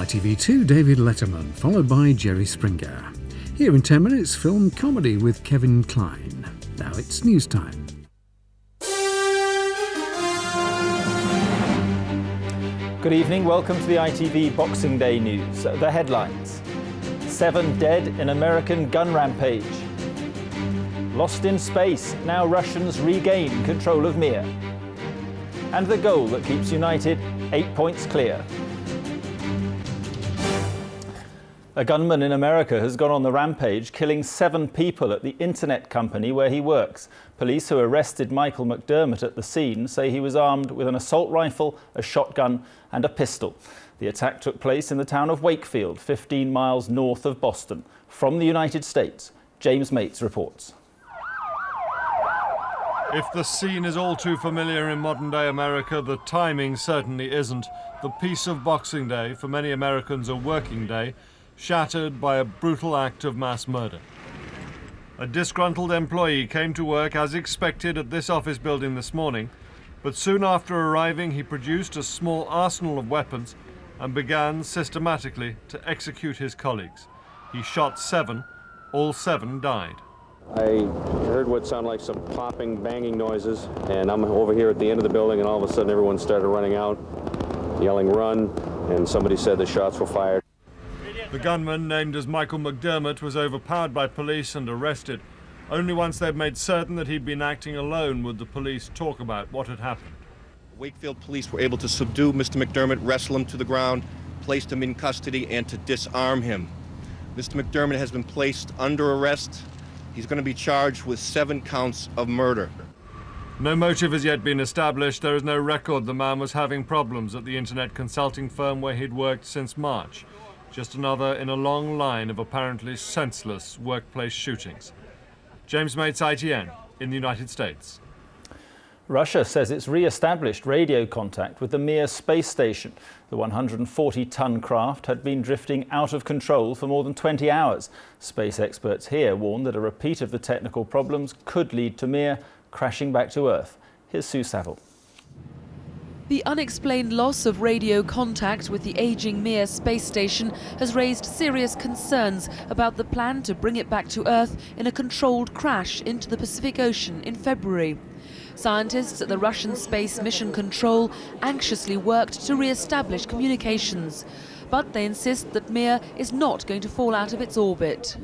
ITV2 David Letterman, followed by Jerry Springer. Here in 10 minutes, film comedy with Kevin Kline. Now it's news time. Good evening, welcome to the ITV Boxing Day news. The headlines: 7 dead in American gun rampage. Lost in space, now Russians regain control of Mir. And the goal that keeps United 8 points clear. A gunman in America has gone on the rampage, killing 7 people at the internet company where he works. Police who arrested Michael McDermott at the scene say he was armed with an assault rifle, a shotgun and a pistol. The attack took place in the town of Wakefield, 15 miles north of Boston. From the United States, James Mates reports. If the scene is all too familiar in modern-day America, the timing certainly isn't. The peace of Boxing Day, for many Americans a working day, shattered by a brutal act of mass murder. A disgruntled employee came to work as expected at this office building this morning, but soon after arriving he produced a small arsenal of weapons and began systematically to execute his colleagues. He shot 7, all 7 died. I heard what sounded like some popping, banging noises, and I'm over here at the end of the building, and all of a sudden everyone started running out, yelling run, and somebody said the shots were fired. The gunman, named as Michael McDermott, was overpowered by police and arrested. Only once they'd made certain that he'd been acting alone would the police talk about what had happened. Wakefield police were able to subdue Mr. McDermott, wrestle him to the ground, placed him in custody, and to disarm him. Mr. McDermott has been placed under arrest. He's going to be charged with 7 counts of murder. No motive has yet been established. There is no record the man was having problems at the internet consulting firm where he'd worked since March. Just another in a long line of apparently senseless workplace shootings. James Mates, ITN, in the United States. Russia says it's re-established radio contact with the Mir space station. The 140-ton craft had been drifting out of control for more than 20 hours. Space experts here warn that a repeat of the technical problems could lead to Mir crashing back to Earth. Here's Sue Saville. The unexplained loss of radio contact with the aging Mir space station has raised serious concerns about the plan to bring it back to Earth in a controlled crash into the Pacific Ocean in February. Scientists at the Russian Space Mission Control anxiously worked to re-establish communications, but they insist that Mir is not going to fall out of its orbit.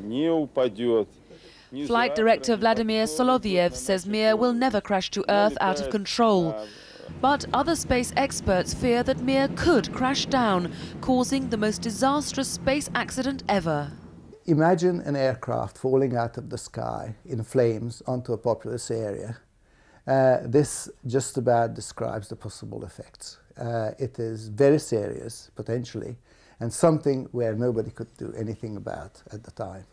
Flight director Vladimir Soloviev says Mir will never crash to Earth out of control. But other space experts fear that Mir could crash down, causing the most disastrous space accident ever. Imagine an aircraft falling out of the sky in flames onto a populous area. This just about describes the possible effects. It is very serious, potentially, and something where nobody could do anything about at the time.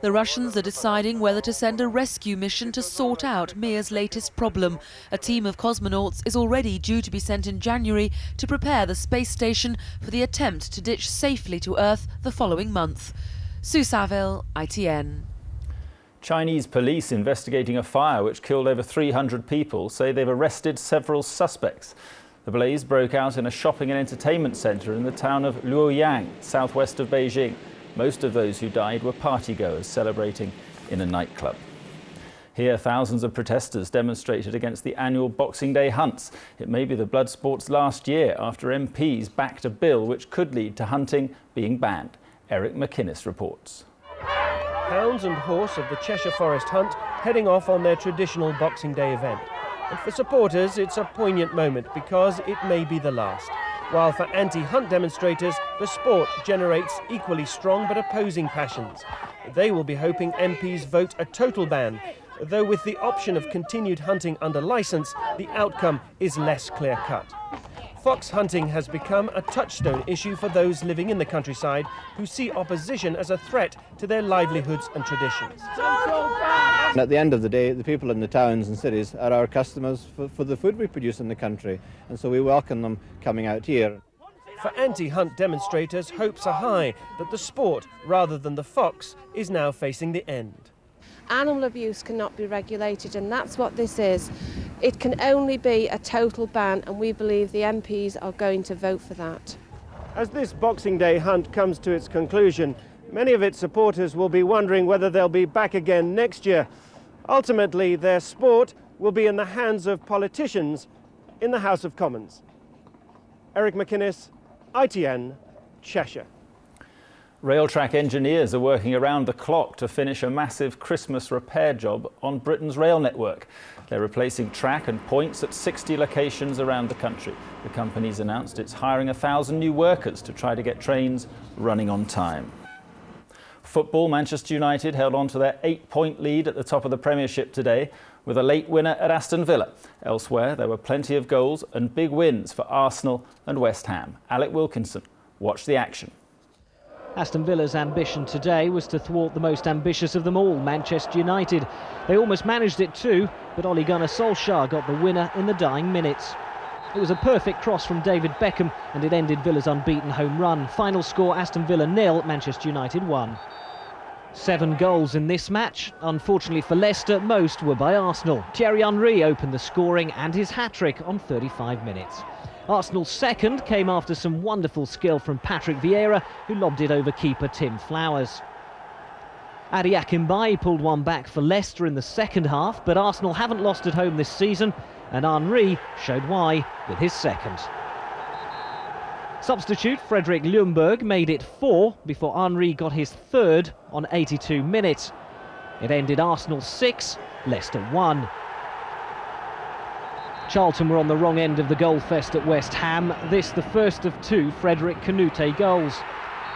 The Russians are deciding whether to send a rescue mission to sort out Mir's latest problem. A team of cosmonauts is already due to be sent in January to prepare the space station for the attempt to ditch safely to Earth the following month. Sue Saville, ITN. Chinese police investigating a fire which killed over 300 people say they've arrested several suspects. The blaze broke out in a shopping and entertainment centre in the town of Luoyang, southwest of Beijing. Most of those who died were partygoers celebrating in a nightclub. Here, thousands of protesters demonstrated against the annual Boxing Day hunts. It may be the blood sport's last year after MPs backed a bill which could lead to hunting being banned. Eric McInnes reports. Hounds and horse of the Cheshire Forest Hunt heading off on their traditional Boxing Day event. And for supporters, it's a poignant moment because it may be the last. While for anti-hunt demonstrators, the sport generates equally strong but opposing passions. They will be hoping MPs vote a total ban, though with the option of continued hunting under licence, the outcome is less clear-cut. Fox hunting has become a touchstone issue for those living in the countryside who see opposition as a threat to their livelihoods and traditions. At the end of the day, the people in the towns and cities are our customers for the food we produce in the country, and so we welcome them coming out here. For anti-hunt demonstrators, hopes are high that the sport, rather than the fox, is now facing the end. Animal abuse cannot be regulated, and that's what this is. It can only be a total ban, and we believe the MPs are going to vote for that. As this Boxing Day hunt comes to its conclusion, many of its supporters will be wondering whether they'll be back again next year. Ultimately, their sport will be in the hands of politicians in the House of Commons. Eric McInnes, ITN, Cheshire. Rail track engineers are working around the clock to finish a massive Christmas repair job on Britain's rail network. They're replacing track and points at 60 locations around the country. The company's announced it's hiring 1,000 new workers to try to get trains running on time. Football, Manchester United held on to their 8-point lead at the top of the Premiership today with a late winner at Aston Villa. Elsewhere, there were plenty of goals and big wins for Arsenal and West Ham. Alec Wilkinson watched the action. Aston Villa's ambition today was to thwart the most ambitious of them all, Manchester United. They almost managed it too, but Ole Gunnar Solskjaer got the winner in the dying minutes. It was a perfect cross from David Beckham and it ended Villa's unbeaten home run. Final score Aston Villa 0, Manchester United 1. 7 goals in this match. Unfortunately for Leicester, most were by Arsenal. Thierry Henry opened the scoring and his hat-trick on 35 minutes. Arsenal's second came after some wonderful skill from Patrick Vieira, who lobbed it over keeper Tim Flowers. Adi Akinbaye pulled one back for Leicester in the second half, but Arsenal haven't lost at home this season, and Henry showed why with his second. Substitute Fredrik Ljungberg made it 4 before Henry got his third on 82 minutes. It ended Arsenal 6, Leicester 1. Charlton were on the wrong end of the goal fest at West Ham. This the first of 2 Frederick Canute goals.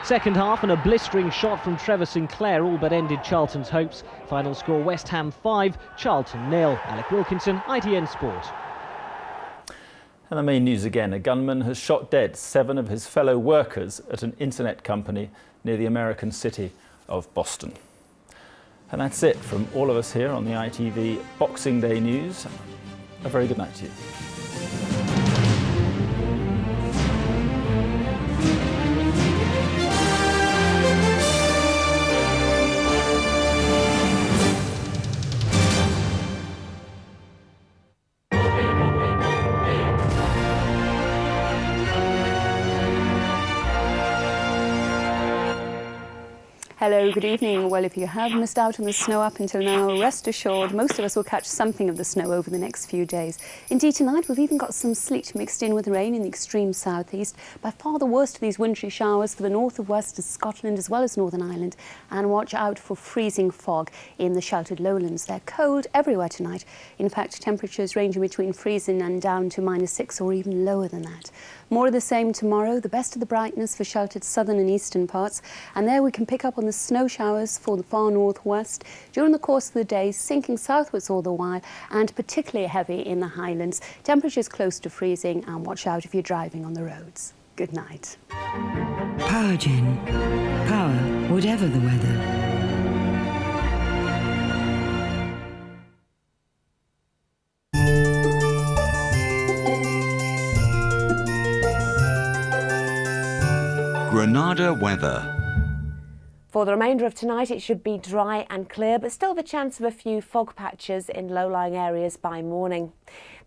Second half and a blistering shot from Trevor Sinclair all but ended Charlton's hopes. Final score West Ham 5, Charlton 0. Alec Wilkinson, ITN Sport. And the main news again, a gunman has shot dead 7 of his fellow workers at an internet company near the American city of Boston. And that's it from all of us here on the ITV Boxing Day News. A very good night to you. Hello, good evening. Well, if you have missed out on the snow up until now, rest assured most of us will catch something of the snow over the next few days. Indeed, tonight we've even got some sleet mixed in with rain in the extreme southeast. By far the worst of these wintry showers for the north of west of Scotland as well as Northern Ireland. And watch out for freezing fog in the sheltered lowlands. They're cold everywhere tonight. In fact, temperatures ranging between freezing and down to -6 or even lower than that. More of the same tomorrow, the best of the brightness for sheltered southern and eastern parts. And there we can pick up on the snow showers for the far northwest during the course of the day, sinking southwards all the while, and particularly heavy in the highlands. Temperatures close to freezing, and watch out if you're driving on the roads. Good night. Power Gen. Power, whatever the weather. Granada weather. For the remainder of tonight, it should be dry and clear, but still the chance of a few fog patches in low-lying areas by morning.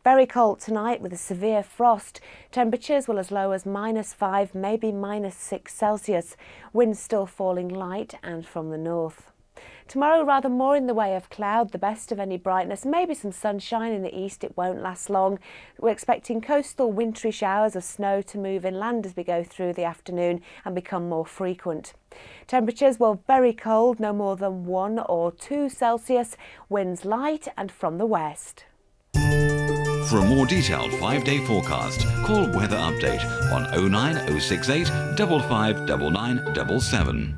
Very cold tonight with a severe frost. Temperatures will as low as -5, maybe -6 Celsius. Winds still falling light and from the north. Tomorrow, rather more in the way of cloud, the best of any brightness, maybe some sunshine in the east. It won't last long. We're expecting coastal wintry showers of snow to move inland as we go through the afternoon and become more frequent. Temperatures will very cold, no more than 1 or 2 Celsius, winds light and from the west. For a more detailed 5-day forecast, call Weather Update on 09068 559977.